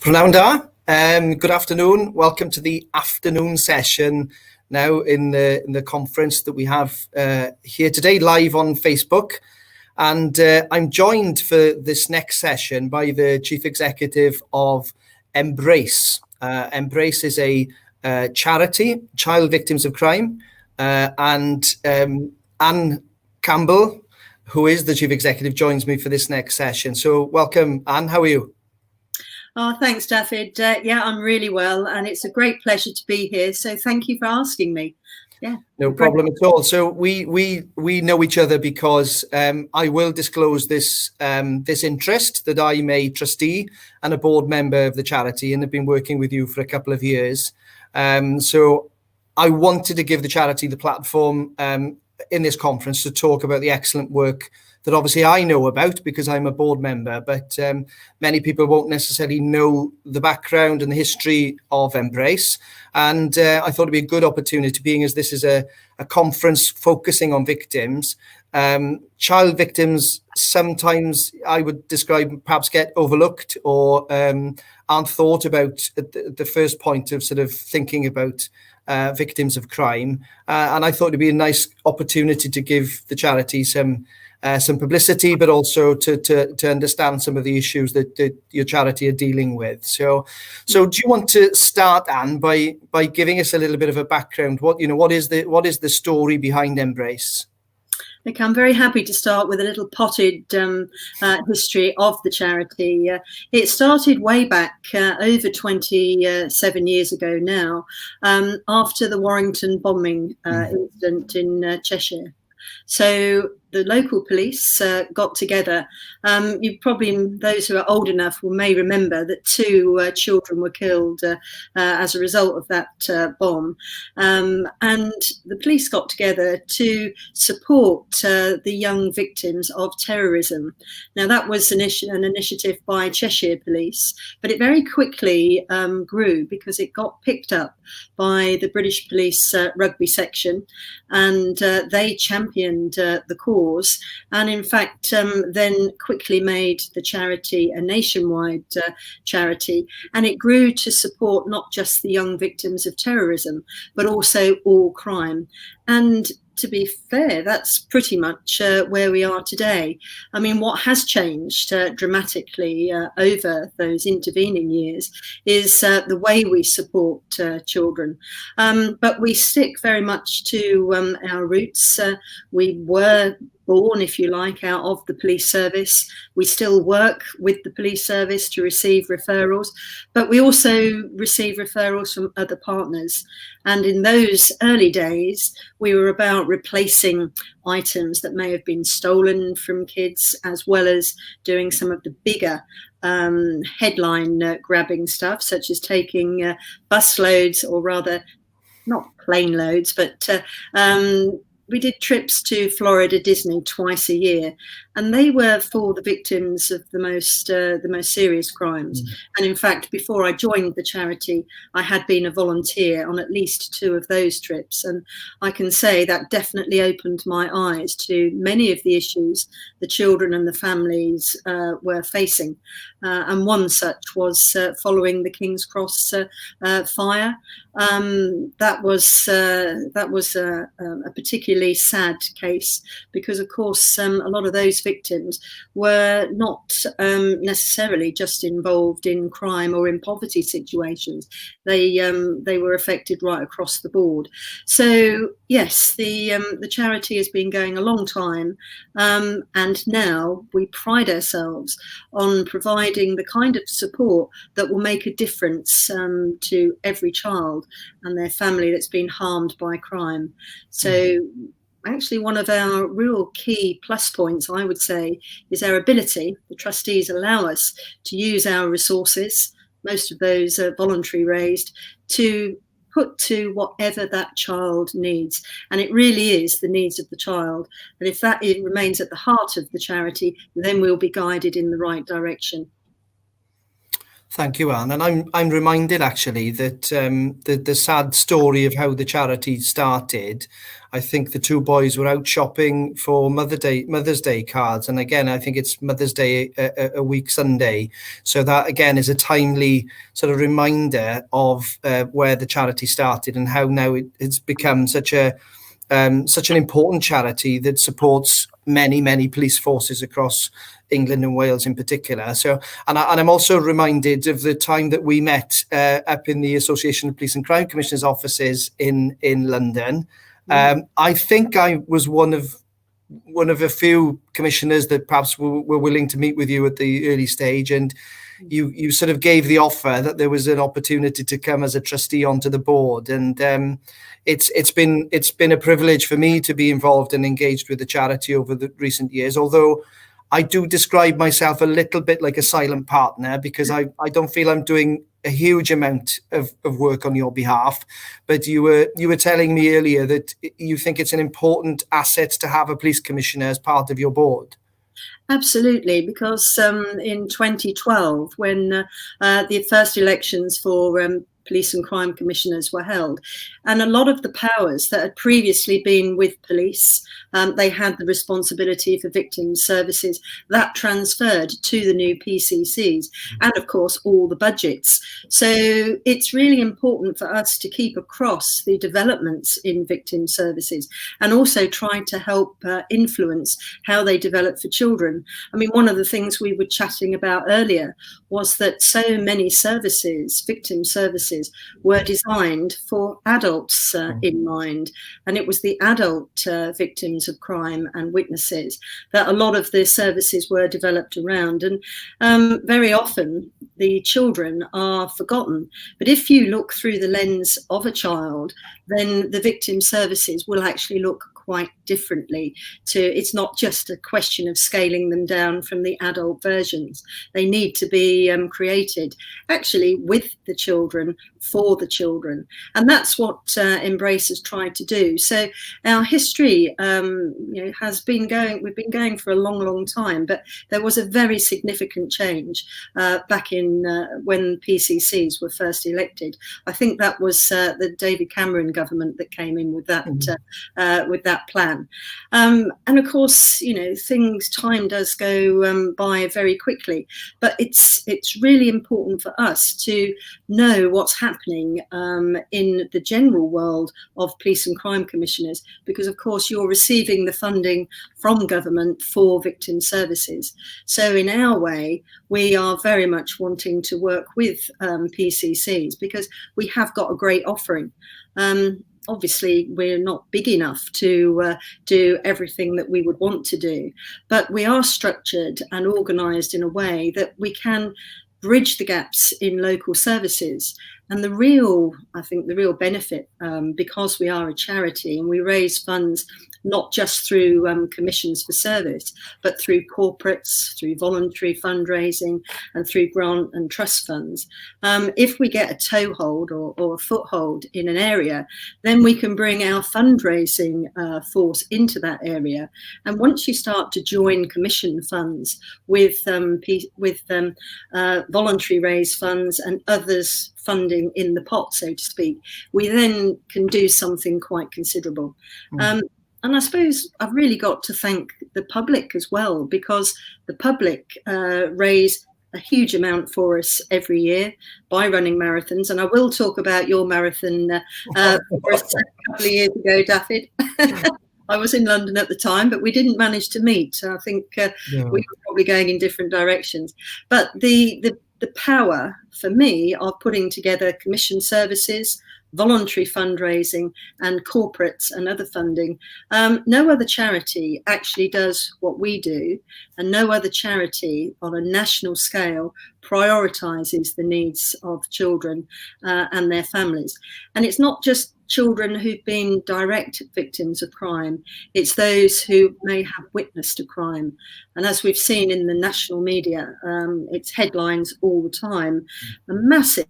Prynawn da. Good afternoon. Welcome to the afternoon session now in the conference that we have here today, live on Facebook. And I'm joined for this next session by the Chief Executive of Embrace. Embrace is a charity, child victims of crime, and Anne Campbell, who is the Chief Executive, joins me for this next session. So welcome, Anne. How are you? Oh, thanks, David. Yeah, I'm really well, and it's a great pleasure to be here. So thank you for asking me. Yeah, no problem at all. So we know each other because I will disclose this this interest that I'm a trustee and a board member of the charity, and have been working with you for a couple of years. So I wanted to give the charity the platform in this conference to talk about the excellent work that obviously I know about because I'm a board member, but many people won't necessarily know the background and the history of Embrace. And I thought it'd be a good opportunity, being as this is a conference focusing on victims. Child victims sometimes, I would describe, perhaps get overlooked or aren't thought about at the first point of sort of thinking about victims of crime. And I thought it'd be a nice opportunity to give the charity some publicity, but also to understand some of the issues that your charity are dealing with. So do you want to start, Anne, by giving us a little bit of a background? What is the story behind Embrace? Okay, I'm very happy to start with a little potted history of the charity. It started way back over 27 years ago now, after the Warrington bombing incident in Cheshire. So the local police got together. You probably, those who are old enough may remember that two children were killed as a result of that bomb. And the police got together to support the young victims of terrorism. Now, that was an initiative by Cheshire Police, but it very quickly grew because it got picked up by the British Police rugby section, and they championed the cause. And in fact, then quickly made the charity a nationwide charity, and it grew to support not just the young victims of terrorism, but also all crime. And to be fair, that's pretty much where we are today. I mean, what has changed dramatically over those intervening years is the way we support children. But we stick very much to our roots. We were born, if you like, out of the police service. We still work with the police service to receive referrals, but we also receive referrals from other partners. And in those early days, we were about replacing items that may have been stolen from kids, as well as doing some of the bigger headline grabbing stuff, such as taking bus loads, or rather not plane loads, but we did trips to Florida Disney twice a year, and they were for the victims of the most serious crimes. And in fact, before I joined the charity, I had been a volunteer on at least two of those trips, and I can say that definitely opened my eyes to many of the issues the children and the families were facing. And one such was following the King's Cross fire. That was a particularly sad case because, of course, a lot of those victims were not necessarily just involved in crime or in poverty situations. They were affected right across the board. So yes, the charity has been going a long time, and now we pride ourselves on providing the kind of support that will make a difference to every child and their family that's been harmed by crime. So actually, one of our real key plus points, I would say, is our ability. The trustees allow us to use our resources, most of those are voluntary raised, to put to whatever that child needs. And it really is the needs of the child. And if that remains at the heart of the charity, then we'll be guided in the right direction. Thank you, Anne. And I'm reminded actually that the sad story of how the charity started. I think the two boys were out shopping for Mother's Day cards, and again, I think it's Mother's Day a week Sunday. So that again is a timely sort of reminder of where the charity started and how now it's become such an important charity that supports many police forces across England and Wales in particular. So, and I'm also reminded of the time that we met up in the Association of Police and Crime Commissioners offices in London. I think I was one of a few commissioners that perhaps were willing to meet with you at the early stage, and you sort of gave the offer that there was an opportunity to come as a trustee onto the board, and it's been a privilege for me to be involved and engaged with the charity over the recent years, although I do describe myself a little bit like a silent partner, because I don't feel I'm doing a huge amount of work on your behalf. But you were telling me earlier that you think it's an important asset to have a police commissioner as part of your board. Absolutely, because in 2012, when the first elections for police and crime commissioners were held, and a lot of the powers that had previously been with police, they had the responsibility for victim services, that transferred to the new PCCs, and of course all the budgets. So it's really important for us to keep across the developments in victim services and also try to help influence how they develop for children. I mean, one of the things we were chatting about earlier was that so many services, victim services, were designed for adults in mind, and it was the adult victims of crime and witnesses that a lot of the services were developed around, and very often the children are forgotten. But if you look through the lens of a child, then the victim services will actually look quite differently. It's not just a question of scaling them down from the adult versions. They need to be created actually with the children, for the children, and that's what Embrace has tried to do. So our history has been going, we've been going for a long time, but there was a very significant change back in when PCCs were first elected. I think that was the David Cameron government that came in with that plan, and of course, time does go by very quickly, but it's really important for us to know what's happening in the general world of police and crime commissioners, because of course you're receiving the funding from government for victim services. So in our way, we are very much wanting to work with PCCs because we have got a great offering. Obviously, we're not big enough to do everything that we would want to do, but we are structured and organised in a way that we can bridge the gaps in local services. And the real benefit, because we are a charity and we raise funds not just through commissions for service, but through corporates, through voluntary fundraising, and through grant and trust funds. If we get a toehold or a foothold in an area, then we can bring our fundraising force into that area. And once you start to join commission funds with voluntary raised funds and others funding in the pot, so to speak, we then can do something quite considerable. And I suppose I've really got to thank the public as well, because the public raise a huge amount for us every year by running marathons. And I will talk about your marathon for us a couple of years ago, David. I was in London at the time, but we didn't manage to meet. I think we were probably going in different directions. But the power for me of putting together commission services, voluntary fundraising and corporates and other funding, no other charity actually does what we do, and no other charity on a national scale prioritises the needs of children and their families. And it's not just children who've been direct victims of crime, it's those who may have witnessed a crime. And as we've seen in the national media, it's headlines all the time, a massive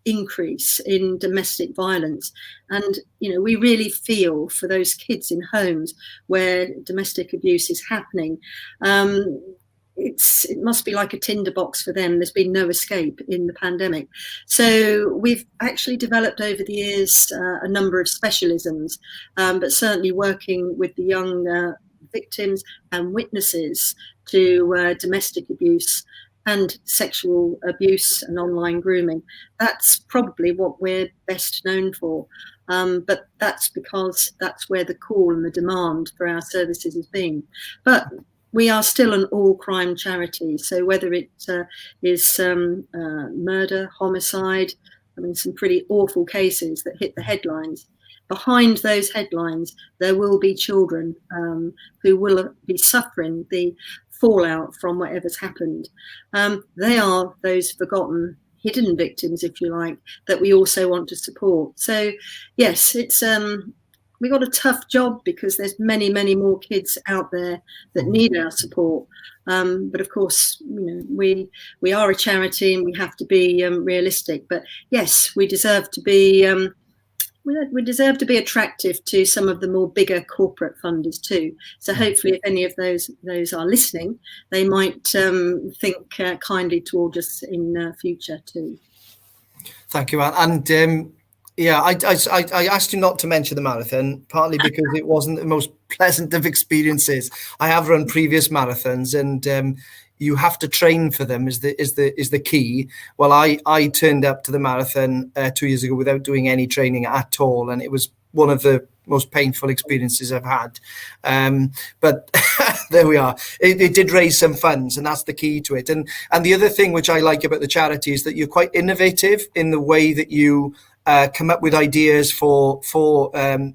increase in domestic violence. And we really feel for those kids in homes where domestic abuse is happening. it must be like a tinderbox for them. There's been no escape in the pandemic. So we've actually developed over the years a number of specialisms, but certainly working with the young victims and witnesses to domestic abuse and sexual abuse and online grooming. That's probably what we're best known for. But that's because that's where the call and the demand for our services has been. But we are still an all-crime charity. So whether it is murder, homicide, I mean, some pretty awful cases that hit the headlines. Behind those headlines, there will be children who will be suffering the fallout from whatever's happened. They are those forgotten, hidden victims, if you like, that we also want to support. So, yes, it's we got a tough job because there's many, many more kids out there that need our support. But of course, you know, we are a charity and we have to be realistic. But yes, we deserve to be. We deserve to be attractive to some of the more bigger corporate funders too. So hopefully, if any of those are listening, they might think kindly toward us in future too. Thank you, Anne. And yeah, I asked you not to mention the marathon, partly because it wasn't the most pleasant of experiences. I have run previous marathons, and you have to train for them is the key. Well, I turned up to the marathon 2 years ago without doing any training at all, and it was one of the most painful experiences I've had. But there we are. It did raise some funds, and that's the key to it. And the other thing which I like about the charity is that you're quite innovative in the way that you come up with ideas for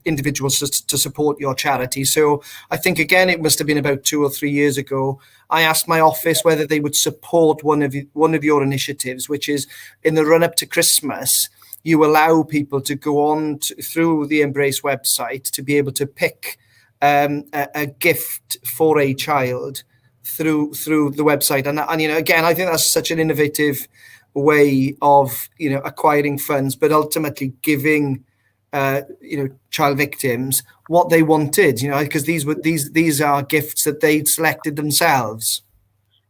individuals to support your charity. So I think, again, it must have been about 2 or 3 years ago, I asked my office whether they would support one of your initiatives, which is in the run up to Christmas, you allow people to go on through the Embrace website to be able to pick a gift for a child through the website. And you know, again, I think that's such an innovative way of, you know, acquiring funds, but ultimately giving you know, child victims what they wanted, you know, because these are gifts that they'd selected themselves.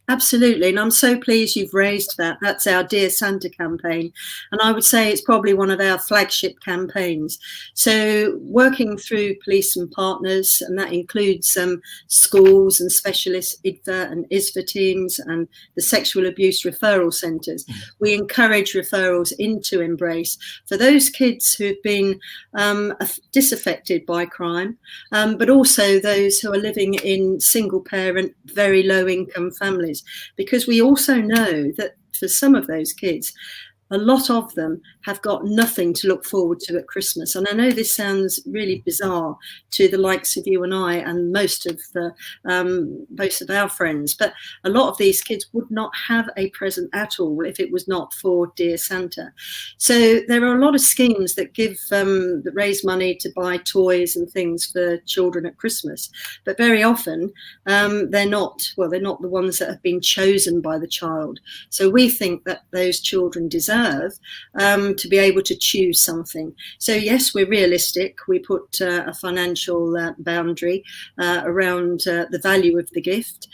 Absolutely, and I'm so pleased you've raised that. That's our Dear Santa campaign, and I would say it's probably one of our flagship campaigns. So working through police and partners, and that includes schools and specialist IDVA and ISVA teams and the sexual abuse referral centres. We encourage referrals into Embrace for those kids who've been disaffected by crime, but also those who are living in single parent, very low income families. Because we also know that for some of those kids, a lot of them have got nothing to look forward to at Christmas. And I know this sounds really bizarre to the likes of you and I and most of our friends, but a lot of these kids would not have a present at all if it was not for Dear Santa. So there are a lot of schemes that that raise money to buy toys and things for children at Christmas, but very often they're not the ones that have been chosen by the child. So we think that those children deserve to be able to choose something. So yes, we're realistic. We put a financial boundary around the value of the gift.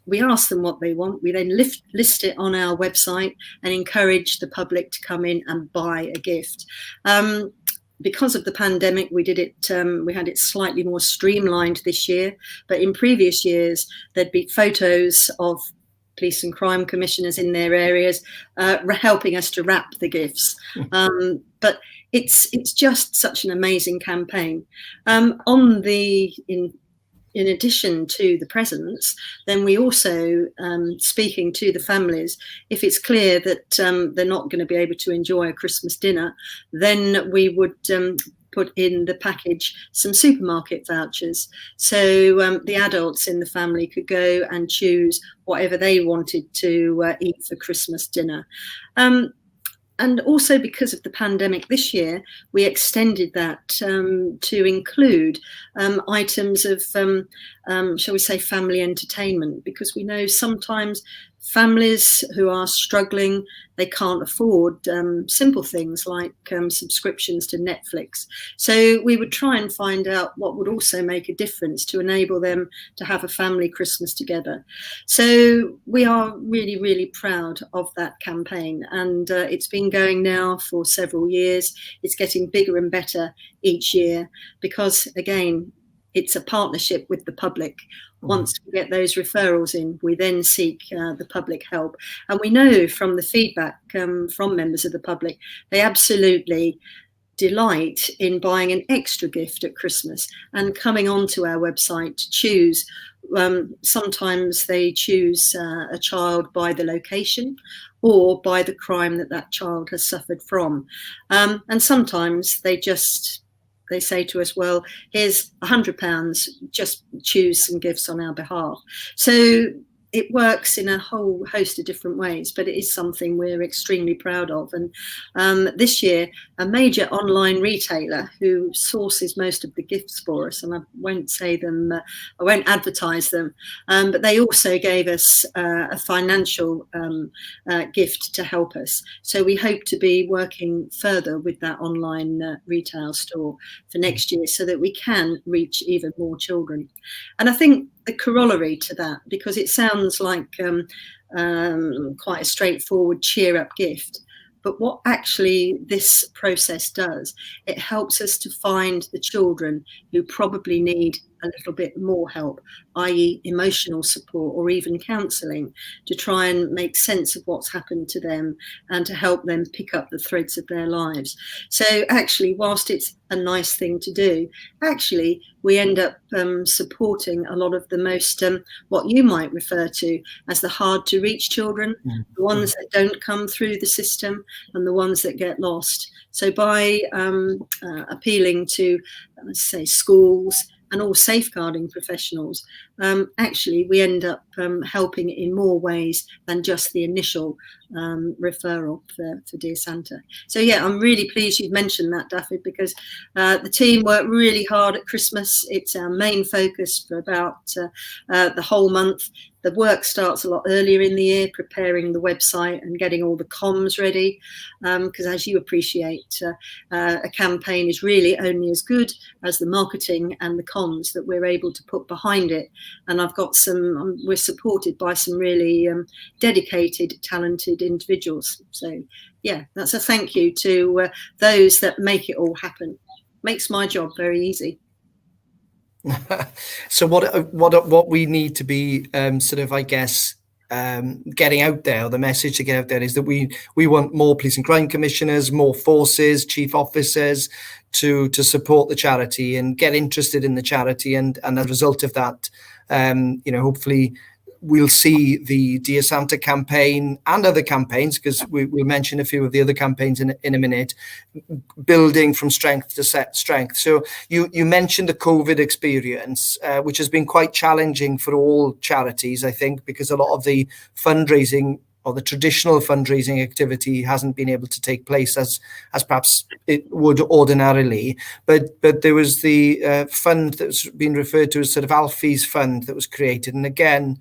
We ask them what they want. We then list it on our website and encourage the public to come in and buy a gift. Because of the pandemic, we did it. We had it slightly more streamlined this year, but in previous years, there'd be photos of police and crime commissioners in their areas helping us to wrap the gifts. But it's just such an amazing campaign. In addition to the presents, then we also speaking to the families, if it's clear that they're not going to be able to enjoy a Christmas dinner, then we would put in the package some supermarket vouchers. So the adults in the family could go and choose whatever they wanted to eat for Christmas dinner. And also because of the pandemic this year, we extended that to include items of, shall we say, family entertainment, because we know sometimes families who are struggling, they can't afford simple things like subscriptions to Netflix. So we would try and find out what would also make a difference to enable them to have a family Christmas together. So we are really, really proud of that campaign, and it's been going now for several years. It's getting bigger and better each year because, again, it's a partnership with the public. Once we get those referrals in, we then seek the public help. And we know from the feedback from members of the public, they absolutely delight in buying an extra gift at Christmas and coming onto our website to choose. Sometimes they choose a child by the location or by the crime that that child has suffered from. And sometimes they say to us, well, here's £100, just choose some gifts on our behalf. So it works in a whole host of different ways, but it is something we're extremely proud of. And this year, a major online retailer who sources most of the gifts for us, and I won't say them, I won't advertise them, but they also gave us a financial gift to help us. So we hope to be working further with that online retail store for next year so that we can reach even more children. And I think the corollary to that, because it sounds like quite a straightforward cheer up gift, but what actually this process does, it helps us to find the children who probably need a little bit more help, i.e. emotional support or even counselling, to try and make sense of what's happened to them and to help them pick up the threads of their lives. So actually, whilst it's a nice thing to do, actually we end up supporting a lot of the most what you might refer to as the hard to reach children, the ones that don't come through the system and the ones that get lost. So by appealing to, let's say, schools and all safeguarding professionals, actually we end up helping in more ways than just the initial referral for Dear Santa. So yeah, I'm really pleased you've mentioned that, David, because the team worked really hard at Christmas. It's our main focus for about the whole month. The work starts a lot earlier in the year, preparing the website and getting all the comms ready, because as you appreciate, a campaign is really only as good as the marketing and the comms that we're able to put behind it. And I've got we're supported by some really dedicated, talented individuals. So yeah, that's a thank you to those that make it all happen. Makes my job very easy. So what we need to be sort of, I guess, getting out there, the message to get out there is that we want more police and crime commissioners, more forces, chief officers to support the charity and get interested in the charity, and as a result of that, hopefully we'll see the Dear Santa campaign and other campaigns, because we'll mention a few of the other campaigns in a minute, building from strength to strength. So you mentioned the COVID experience, which has been quite challenging for all charities, I think, because a lot of the fundraising or the traditional fundraising activity hasn't been able to take place as perhaps it would ordinarily. But there was the fund that's been referred to as sort of Alfie's Fund that was created, and again,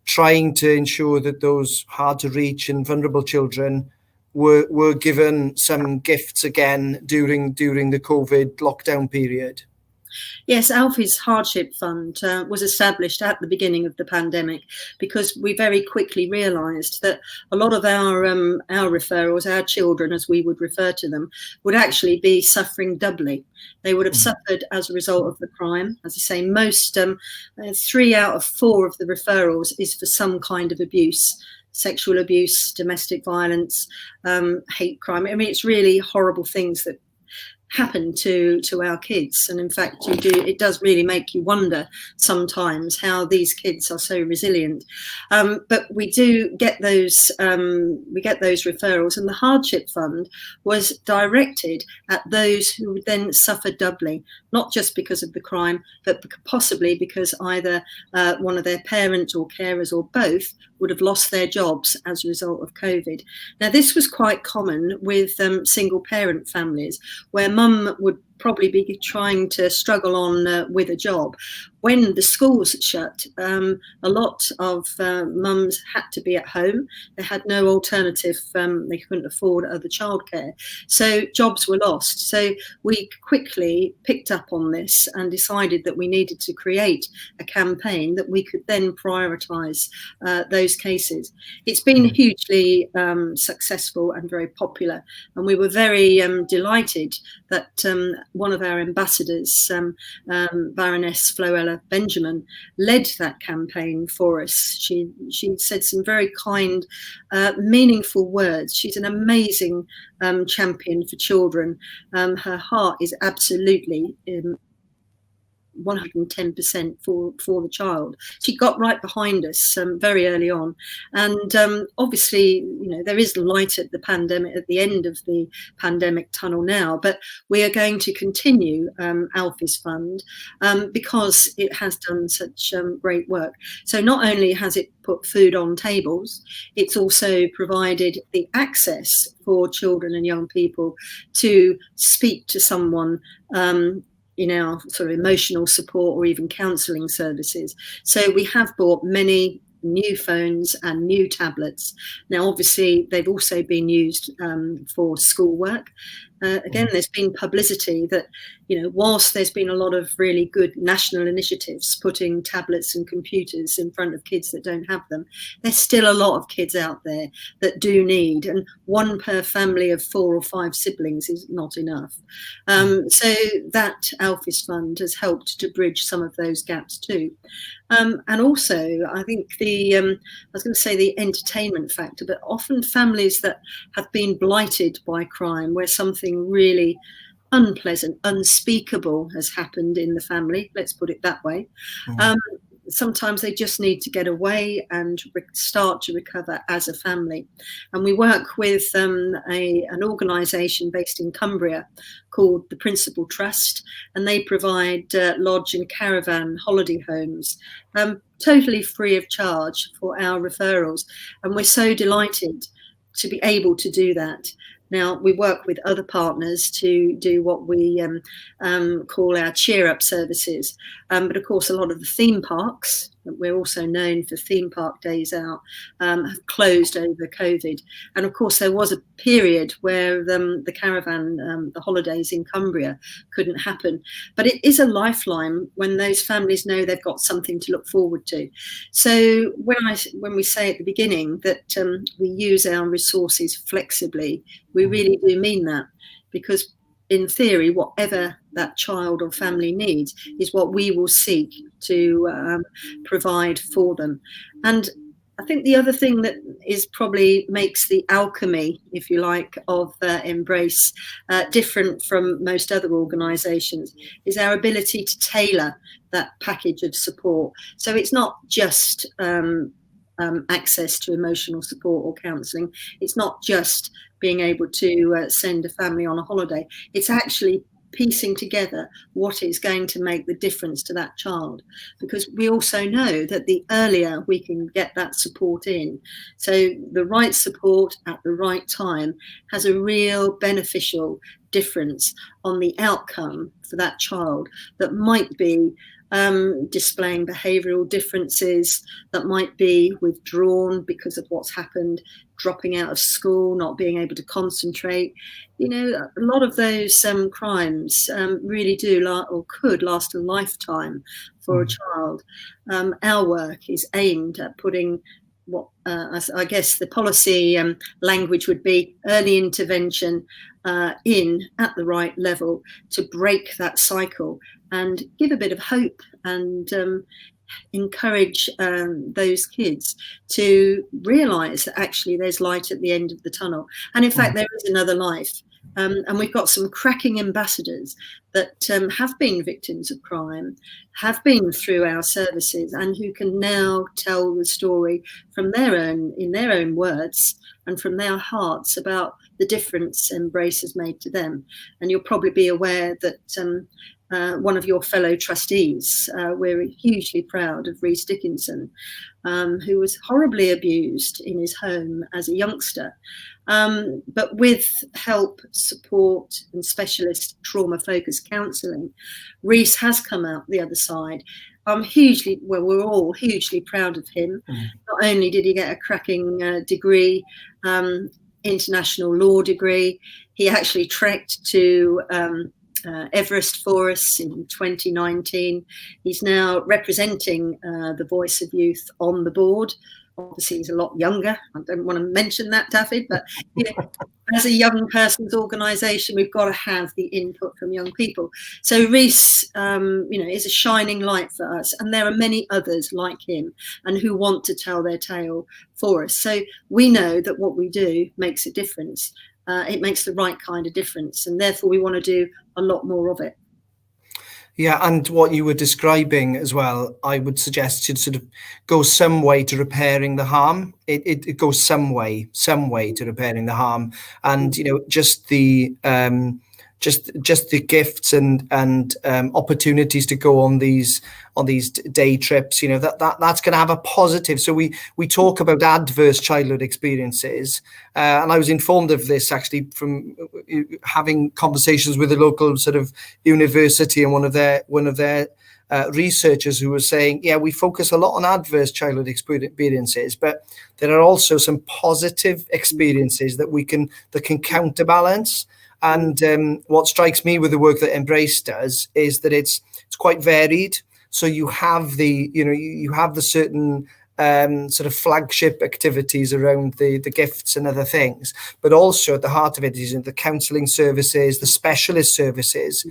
trying to ensure that those hard to reach and vulnerable children were given some gifts again during the COVID lockdown period. Yes, Alfie's Hardship Fund was established at the beginning of the pandemic because we very quickly realised that a lot of our referrals, our children, as we would refer to them, would actually be suffering doubly. They would have suffered as a result of the crime. As I say, most 3 out of 4 of the referrals is for some kind of abuse. Sexual abuse, domestic violence, hate crime. I mean, it's really horrible things that happen to our kids, and in fact it does really make you wonder sometimes how these kids are so resilient, but we do get those referrals, and the Hardship Fund was directed at those who would then suffer doubly, not just because of the crime, but possibly because either one of their parents or carers or both would have lost their jobs as a result of COVID. Now, this was quite common with single parent families, where mum would probably be trying to struggle on with a job. When the schools shut, a lot of mums had to be at home. They had no alternative. They couldn't afford other childcare. So jobs were lost. So we quickly picked up on this and decided that we needed to create a campaign that we could then prioritise those cases. It's been hugely successful and very popular. And we were very delighted that one of our ambassadors, Baroness Floella Benjamin, led that campaign for us. She said some very kind, meaningful words. She's an amazing champion for children. Her heart is absolutely 110% for the child. She got right behind us very early on, and obviously, you know, there is light at the end of the pandemic tunnel now. But we are going to continue Alfie's Fund because it has done such great work. So not only has it put food on tables, it's also provided the access for children and young people to speak to someone in our sort of emotional support or even counselling services. So we have bought many new phones and new tablets. Now, obviously, they've also been used for schoolwork. Again, there's been publicity that, you know, whilst there's been a lot of really good national initiatives putting tablets and computers in front of kids that don't have them, there's still a lot of kids out there that do need, and one per family of 4 or 5 siblings is not enough. So that Alfie's Fund has helped to bridge some of those gaps too. And also, I think I was going to say the entertainment factor, but often families that have been blighted by crime, where something really unpleasant, unspeakable has happened in the family, let's put it that way. Sometimes they just need to get away and start to recover as a family. And we work with an organisation based in Cumbria called the Principal Trust, and they provide lodge and caravan holiday homes totally free of charge for our referrals. And we're so delighted to be able to do that. Now, we work with other partners to do what we call our cheer up services. But of course, a lot of the theme parks, we're also known for theme park days out, have closed over COVID. And of course, there was a period where the caravan, the holidays in Cumbria couldn't happen. But it is a lifeline when those families know they've got something to look forward to. So when we say at the beginning that we use our resources flexibly, we really do mean that, because in theory, whatever that child or family needs is what we will seek to provide for them. And I think the other thing that is probably makes the alchemy, if you like, of Embrace different from most other organisations is our ability to tailor that package of support. So it's not just access to emotional support or counselling. It's not just being able to send a family on a holiday. It's actually piecing together what is going to make the difference to that child, because we also know that the earlier we can get that support in, so the right support at the right time has a real beneficial difference on the outcome for that child that might be displaying behavioural differences, that might be withdrawn because of what's happened, dropping out of school, not being able to concentrate. You know, a lot of those crimes really do or could last a lifetime for a child. Our work is aimed at putting what I guess the policy language would be early intervention in at the right level to break that cycle and give a bit of hope and encourage those kids to realise that actually there's light at the end of the tunnel. And in fact, there is another life. And we've got some cracking ambassadors that have been victims of crime, have been through our services, and who can now tell the story from in their own words and from their hearts about the difference Embrace has made to them. And you'll probably be aware that one of your fellow trustees. We're hugely proud of Rhys Dickinson, who was horribly abused in his home as a youngster. But with help, support and specialist trauma-focused counselling, Rhys has come out the other side. We're all hugely proud of him. Not only did he get a cracking degree, international law degree, he actually trekked to Everest for us in 2019. He's now representing the Voice of Youth on the board. Obviously, he's a lot younger. I don't want to mention that, David, but you know, as a young person's organisation, we've got to have the input from young people. So Rhys, is a shining light for us, and there are many others like him and who want to tell their tale for us. So we know that what we do makes a difference. It makes the right kind of difference, and therefore we want to do a lot more of it. Yeah, and what you were describing as well, I would suggest should sort of go some way to repairing the harm. It goes some way to repairing the harm, and just the just the gifts and opportunities to go on these day trips, that's going to have a positive. So we talk about adverse childhood experiences, and I was informed of this actually from having conversations with a local sort of university and one of their researchers who was saying, yeah, we focus a lot on adverse childhood experiences, but there are also some positive experiences that can counterbalance. And what strikes me with the work that Embrace does is that it's quite varied. So you have you have the certain sort of flagship activities around the gifts and other things, but also at the heart of it is the counselling services, the specialist services,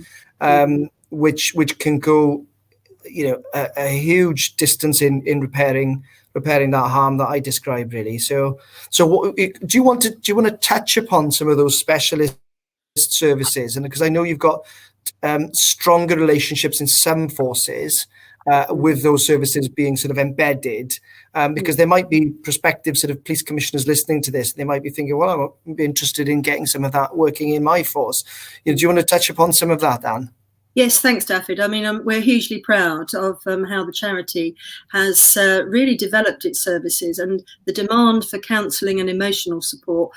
which can go a huge distance in repairing that harm that I described, really. So what, do you want to touch upon some of those specialist services? And because I know you've got stronger relationships in some forces with those services being sort of embedded, because there might be prospective sort of police commissioners listening to this. They might be thinking, well, I'm interested in getting some of that working in my force. Do you want to touch upon some of that, Anne? Yes, thanks, David. I mean, we're hugely proud of how the charity has really developed its services, and the demand for counselling and emotional support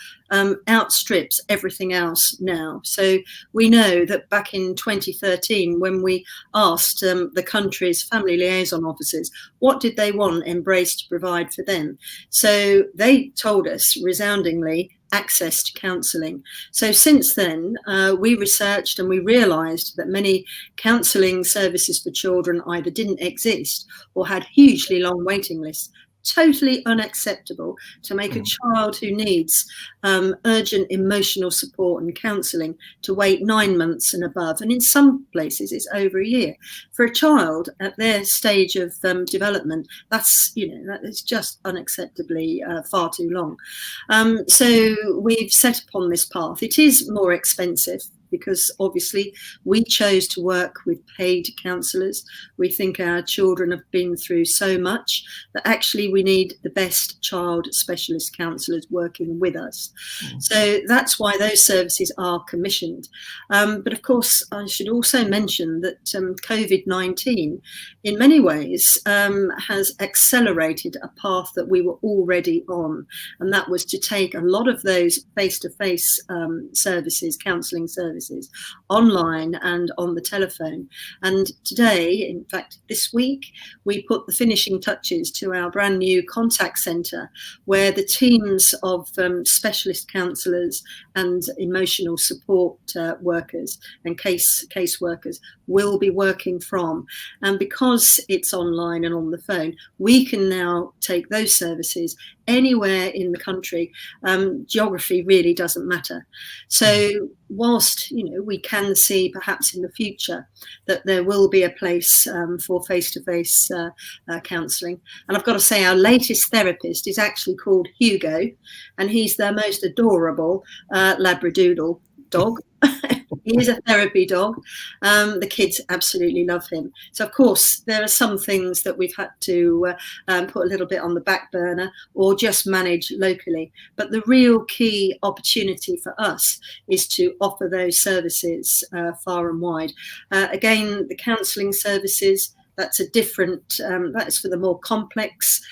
outstrips everything else now. So we know that back in 2013, when we asked the country's family liaison officers, what did they want Embrace to provide for them? So they told us resoundingly, access to counselling. So since then, we researched and we realised that many counselling services for children either didn't exist or had hugely long waiting lists. Totally unacceptable to make a child who needs urgent emotional support and counselling to wait 9 months and above, and in some places it's over a year. For a child at their stage of development, that is just unacceptably far too long. So we've set upon this path. It is more expensive, because obviously we chose to work with paid counsellors. We think our children have been through so much that actually we need the best child specialist counsellors working with us. So that's why those services are commissioned. But of course, I should also mention that COVID-19 in many ways has accelerated a path that we were already on, and that was to take a lot of those face-to-face services, counselling services, online and on the telephone. And today, in fact this week, we put the finishing touches to our brand new contact centre, where the teams of specialist counsellors and emotional support workers and case workers will be working from. And because it's online and on the phone, we can now take those services anywhere in the country. Geography really doesn't matter. So whilst we can see perhaps in the future that there will be a place for face-to-face counselling, and I've got to say our latest therapist is actually called Hugo, and he's the most adorable Labradoodle dog. He is a therapy dog. The kids absolutely love him. So, of course, there are some things that we've had to put a little bit on the back burner or just manage locally. But the real key opportunity for us is to offer those services far and wide. Again, the counselling services, that's a different, that is for the more complex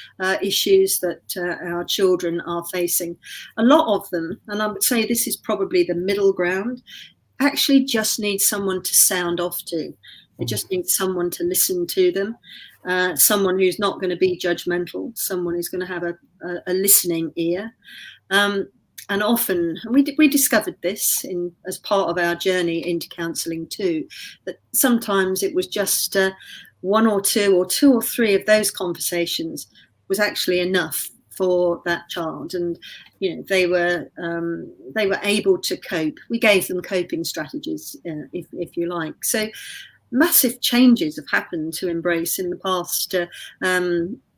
issues that our children are facing. A lot of them, and I would say this is probably the middle ground, actually just need someone to sound off to. They just need someone to listen to them, someone who's not going to be judgmental, someone who's going to have a listening ear. And often, and we discovered this as part of our journey into counselling too, that sometimes it was just one or two or three of those conversations was actually enough for that child, and they were able to cope. We gave them coping strategies, if you like. So massive changes have happened to Embrace in the past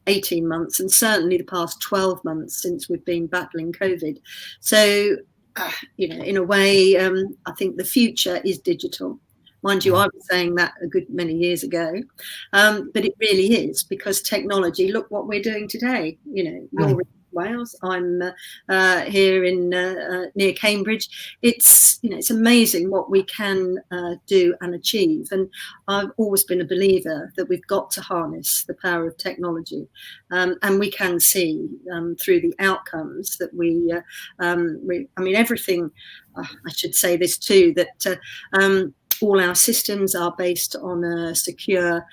18 months, and certainly the past 12 months since we've been battling COVID. So, in a way, I think the future is digital. Mind you, I was saying that a good many years ago, but it really is, because technology, look what we're doing today. You're in Wales, I'm here in near Cambridge. It's amazing what we can do and achieve, and I've always been a believer that we've got to harness the power of technology, and we can see through the outcomes that everything. I should say this too, that all our systems are based on a secure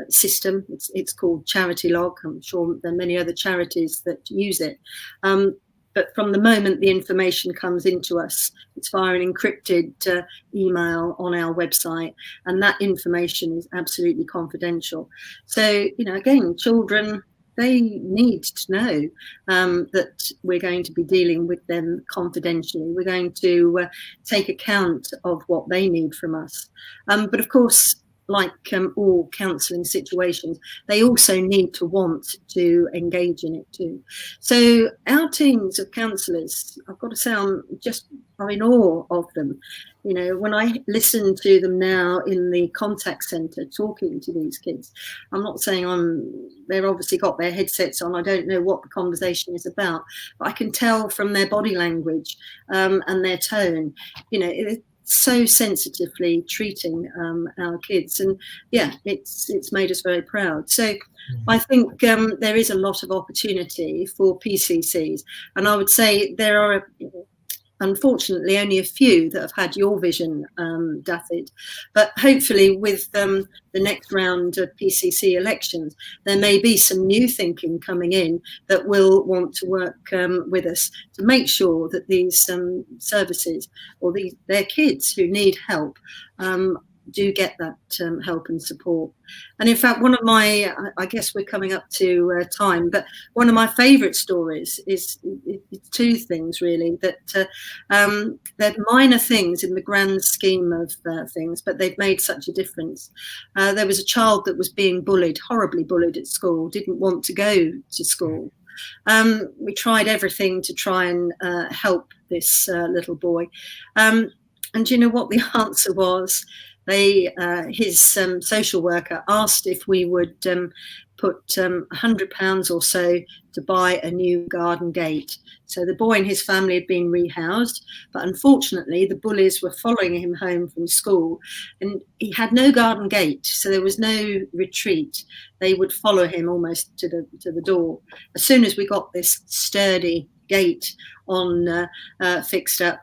system. It's called Charity Log. I'm sure there are many other charities that use it. But from the moment the information comes into us, it's via an encrypted email on our website, and that information is absolutely confidential. So, again, children, they need to know that we're going to be dealing with them confidentially. We're going to take account of what they need from us. But of course, like all counselling situations, they also need to want to engage in it too. So our teams of counsellors, I've got to say, I'm in awe of them. When I listen to them now in the contact centre talking to these kids, I'm not saying they've obviously got their headsets on. I don't know what the conversation is about, but I can tell from their body language and their tone, so sensitively treating our kids, and it's made us very proud. So I think there is a lot of opportunity for PCCs, and I would say there are unfortunately only a few that have had your vision, Dafydd, but hopefully with the next round of PCC elections, there may be some new thinking coming in that will want to work with us to make sure that these services, or their kids who need help, do get that help and support. And in fact, one of my, I guess we're coming up to time, but one of my favourite stories is two things really, that they're minor things in the grand scheme of things, but they've made such a difference. There was a child that was being bullied, horribly bullied at school, didn't want to go to school. We tried everything to try and help this little boy. And do you know what the answer was? His social worker asked if we would put £100 or so to buy a new garden gate. So the boy and his family had been rehoused, but unfortunately the bullies were following him home from school, and he had no garden gate, so there was no retreat. They would follow him almost to the door. As soon as we got this sturdy gate on fixed up,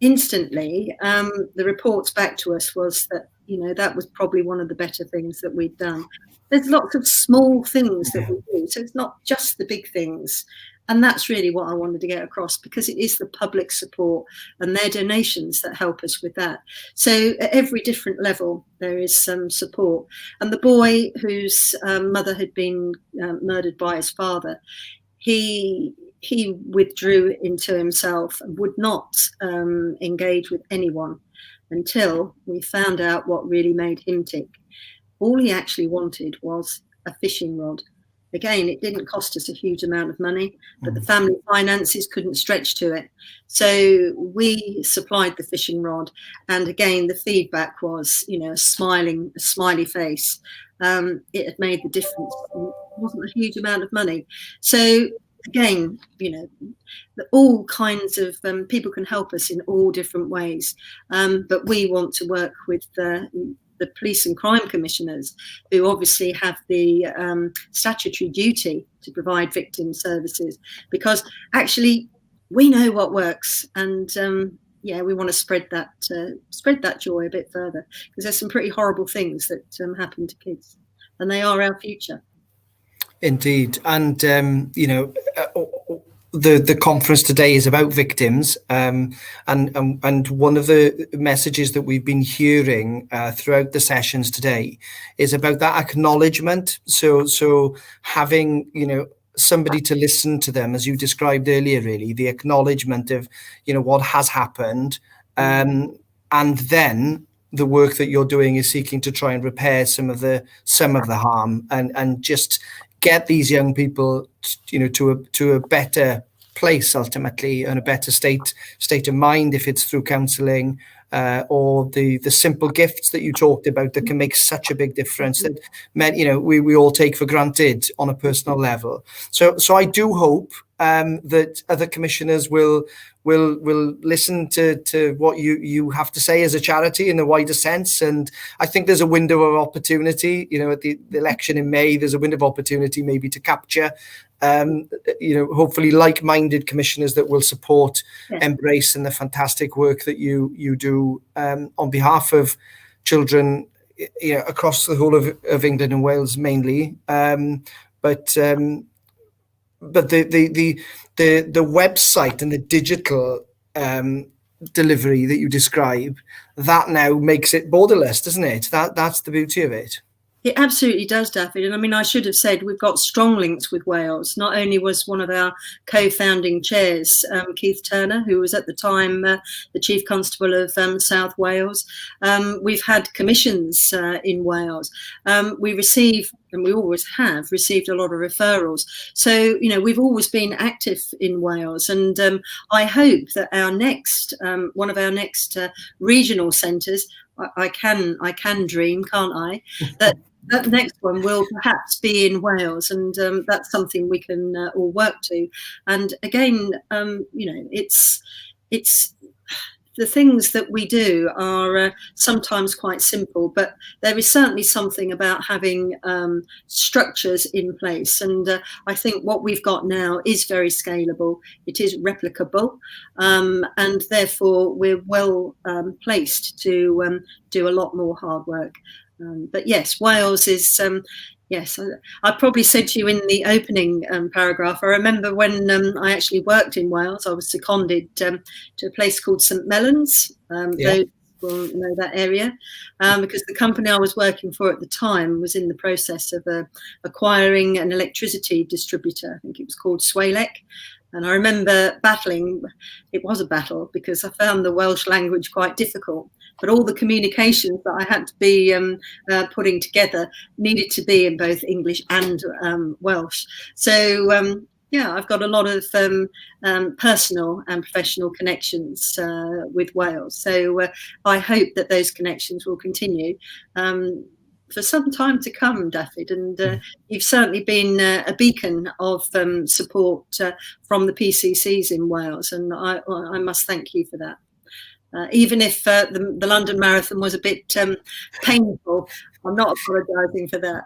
instantly, the reports back to us was that, that was probably one of the better things that we'd done. There's lots of small things that we do, so it's not just the big things. And that's really what I wanted to get across, because it is the public support and their donations that help us with that. So at every different level, there is some support. And the boy whose mother had been murdered by his father, he withdrew into himself and would not engage with anyone until we found out what really made him tick. All he actually wanted was a fishing rod. Again, it didn't cost us a huge amount of money, but the family finances couldn't stretch to it. So we supplied the fishing rod. And again, the feedback was, a smiley face. It had made the difference. It wasn't a huge amount of money. So again, all kinds of people can help us in all different ways. But we want to work with the police and crime commissioners, who obviously have the statutory duty to provide victim services, because actually we know what works, and we want to spread that joy a bit further, because there's some pretty horrible things that happen to kids, and they are our future. Indeed, and the conference today is about victims, and one of the messages that we've been hearing throughout the sessions today is about that acknowledgement. So having somebody to listen to them, as you described earlier, really the acknowledgement of what has happened, and then the work that you're doing is seeking to try and repair some of the harm, and just get these young people to a better place ultimately, and a better state of mind, if it's through counselling or the simple gifts that you talked about that can make such a big difference that we all take for granted on a personal level. So I do hope that other commissioners will listen to what you have to say as a charity in a wider sense. And I think there's a window of opportunity, at the election in May, there's a window of opportunity maybe to capture hopefully like-minded commissioners that will support Embrace and the fantastic work that you do on behalf of children across the whole of England and Wales mainly, but the website and the digital delivery that you describe, that now makes it borderless, doesn't it? That's the beauty of it. It absolutely does, David. And I mean, I should have said we've got strong links with Wales. Not only was one of our co-founding chairs, Keith Turner, who was at the time the Chief Constable of South Wales, we've had commissions in Wales. We receive, and we always have received, a lot of referrals. So, we've always been active in Wales. And I hope that our next, one of our next regional centres, I can dream, can't I? That next one will perhaps be in Wales, and that's something we can all work to. And again, it's the things that we do are sometimes quite simple, but there is certainly something about having structures in place. And I think what we've got now is very scalable. It is replicable, and therefore we're well placed to do a lot more hard work. But yes, Wales is, yes, I probably said to you in the opening paragraph, I remember when I actually worked in Wales, I was seconded to a place called St Mellons. Those will know that area, because the company I was working for at the time was in the process of acquiring an electricity distributor. I think it was called Swalec. And I remember battling. It was a battle because I found the Welsh language quite difficult. But all the communications that I had to be putting together needed to be in both English and Welsh. So, I've got a lot of personal and professional connections with Wales. So I hope that those connections will continue for some time to come, David. And you've certainly been a beacon of support from the PCCs in Wales. And I must thank you for that. Even if the London Marathon was a bit painful, I'm not apologising for that.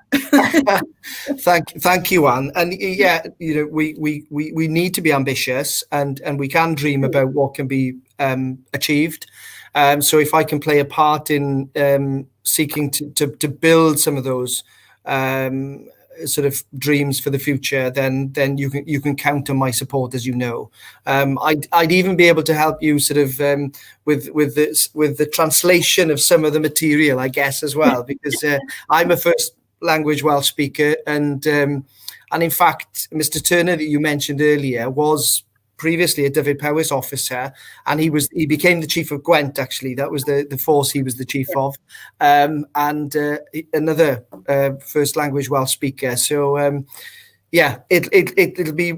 Thank you, Anne. And we need to be ambitious, and we can dream about what can be achieved. So if I can play a part in seeking to build some of those sort of dreams for the future, then you can count on my support, as you know. I'd even be able to help you sort of with the translation of some of the material, I guess, as well, because I'm a first language Welsh speaker, and in fact, Mr. Turner that you mentioned earlier was previously a Dyfed Powys officer, and he became the chief of Gwent. Actually, that was the force he was the chief of, and another first language Welsh speaker. So yeah, it'll be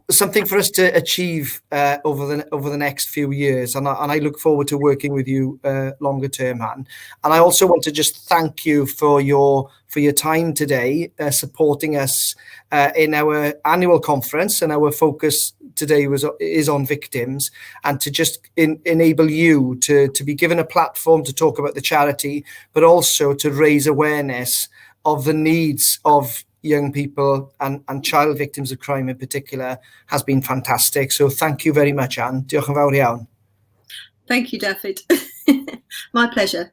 something for us to achieve over the next few years, and I look forward to working with you longer term, Han. And I also want to just thank you for your time today, supporting us in our annual conference, and our focus today is on victims, and to just enable you to be given a platform to talk about the charity, but also to raise awareness of the needs of young people and child victims of crime in particular has been fantastic. So thank you very much, Anne. Diolch yn fawr iawn. Thank you, David. My pleasure.